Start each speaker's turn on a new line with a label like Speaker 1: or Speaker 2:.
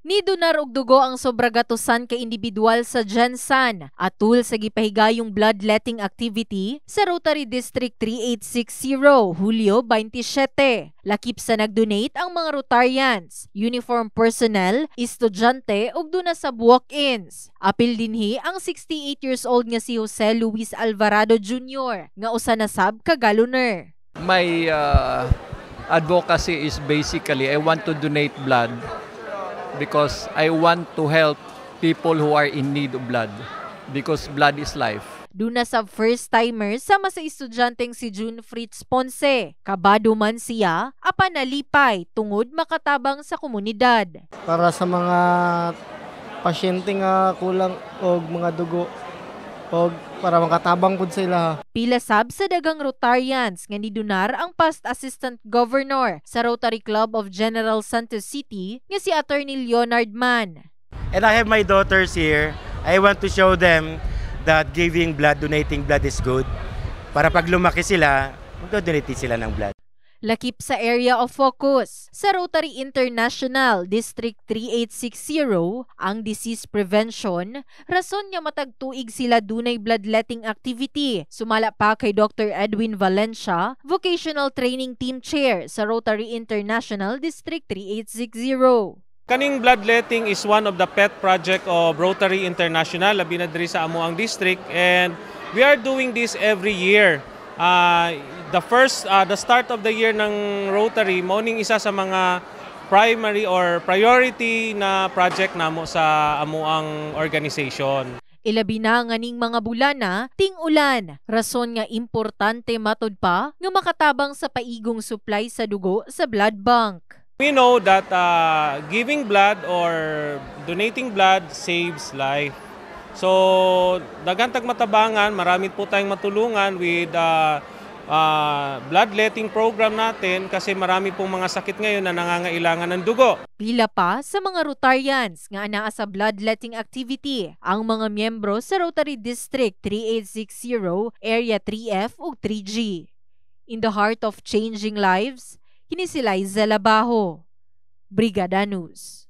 Speaker 1: Ni donar og dugo ang sobra gatusan ka individual sa Jansan atul sa gipahigayong bloodletting activity sa Rotary District 3860 Hulyo 27. Lakip sa nagdonate ang mga Rotarians, uniform personnel, estudyante ug duna sa walk-ins. Apil dinhi ang 68 years old nga si Jose Luis Alvarado Jr. nga usa na sab ka galoner.
Speaker 2: My advocacy is basically I want to donate blood because I want to help people who are in need of blood because blood is life.
Speaker 1: Duna sa first-timer sama sa estudyanteng si June Fritz Ponce. Kabado man siya, apan nalipay tungod makatabang sa komunidad.
Speaker 3: Para sa mga pasyente nga kulang og mga dugo og para makatabang pud sila.
Speaker 1: Pila sab sa dagang Rotarians nga nidunar ang past Assistant Governor sa Rotary Club of General Santos City nga si Attorney Leonard Mann.
Speaker 4: And I have my daughters here. I want to show them that giving blood, donating blood is good. Para pag lumaki sila, magdodonate sila ng blood.
Speaker 1: Lakip sa area of focus sa Rotary International District 3860 ang disease prevention, rason nga matag tuig sila dunay bloodletting activity. Sumala pa kay Dr. Edwin Valencia, Vocational Training Team Chair sa Rotary International District 3860.
Speaker 5: Kaning bloodletting is one of the pet project of Rotary International, labi na diri sa amo ang district, and we are doing this every year. The start of the year ng Rotary, morning isa sa mga primary or priority na project namo sa amuang organization.
Speaker 1: Ilabi na nga ning mga bulana, ting-ulan. Rason nga importante matud pa nga makatabang sa paigong supply sa dugo sa blood bank.
Speaker 5: We know that giving blood or donating blood saves life. So, dagantag matabangan, marami po tayong matulungan with bloodletting program natin kasi marami pong mga sakit ngayon na nangangailangan ng dugo.
Speaker 1: Pila pa sa mga Rotarians nga anaa sa bloodletting activity ang mga miyembro sa Rotary District 3860, Area 3F ug 3G. In the heart of changing lives, kini si Liza Labajo, Brigada News.